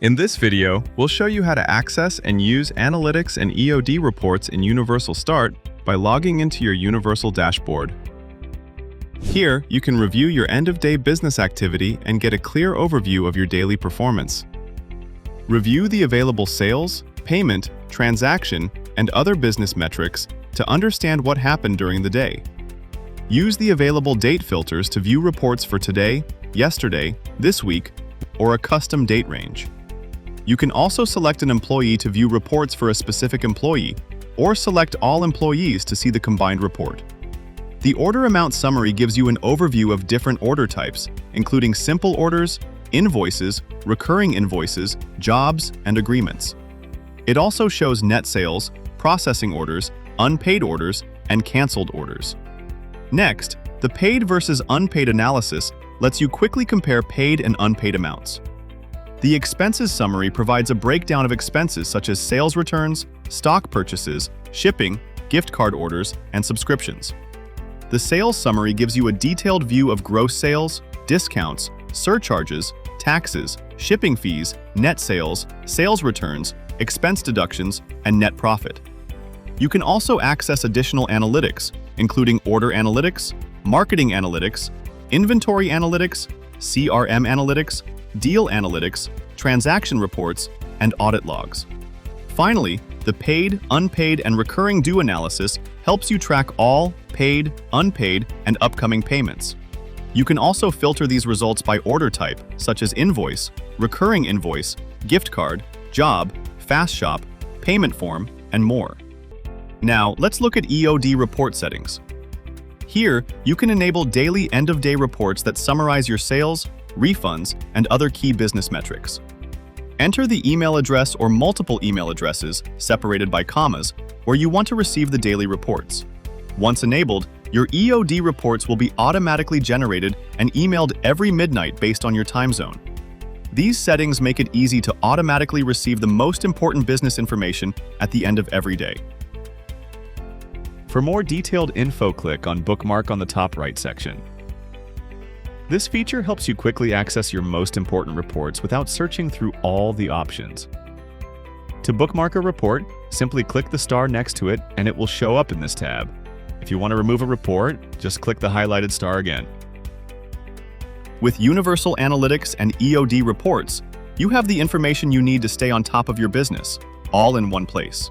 In this video, we'll show you how to access and use analytics and EOD reports in Universell Start by logging into your Universell dashboard. Here, you can review your end-of-day business activity and get a clear overview of your daily performance. Review the available sales, payment, transaction, and other business metrics to understand what happened during the day. Use the available date filters to view reports for today, yesterday, this week, or a custom date range. You can also select an employee to view reports for a specific employee, or select all employees to see the combined report. The order amount summary gives you an overview of different order types, including simple orders, invoices, recurring invoices, jobs, and agreements. It also shows net sales, processing orders, unpaid orders, and canceled orders. Next, the paid versus unpaid analysis lets you quickly compare paid and unpaid amounts. The expenses summary provides a breakdown of expenses such as sales returns, stock purchases, shipping, gift card orders, and subscriptions. The sales summary gives you a detailed view of gross sales, discounts, surcharges, taxes, shipping fees, net sales, sales returns, expense deductions, and net profit. You can also access additional analytics, including order analytics, marketing analytics, inventory analytics, CRM analytics, deal analytics, transaction reports, and audit logs. Finally, the paid, unpaid, and recurring due analysis helps you track all paid, unpaid, and upcoming payments. You can also filter these results by order type, such as invoice, recurring invoice, gift card, job, fast shop, payment form, and more. Now, let's look at EOD report settings. Here, you can enable daily end-of-day reports that summarize your sales, refunds, and other key business metrics. Enter the email address or multiple email addresses, separated by commas, where you want to receive the daily reports. Once enabled, your EOD reports will be automatically generated and emailed every midnight based on your time zone. These settings make it easy to automatically receive the most important business information at the end of every day. For more detailed info, click on Bookmark on the top right section. This feature helps you quickly access your most important reports without searching through all the options. To bookmark a report, simply click the star next to it and it will show up in this tab. If you want to remove a report, just click the highlighted star again. With Universell Analytics and EOD reports, you have the information you need to stay on top of your business, all in one place.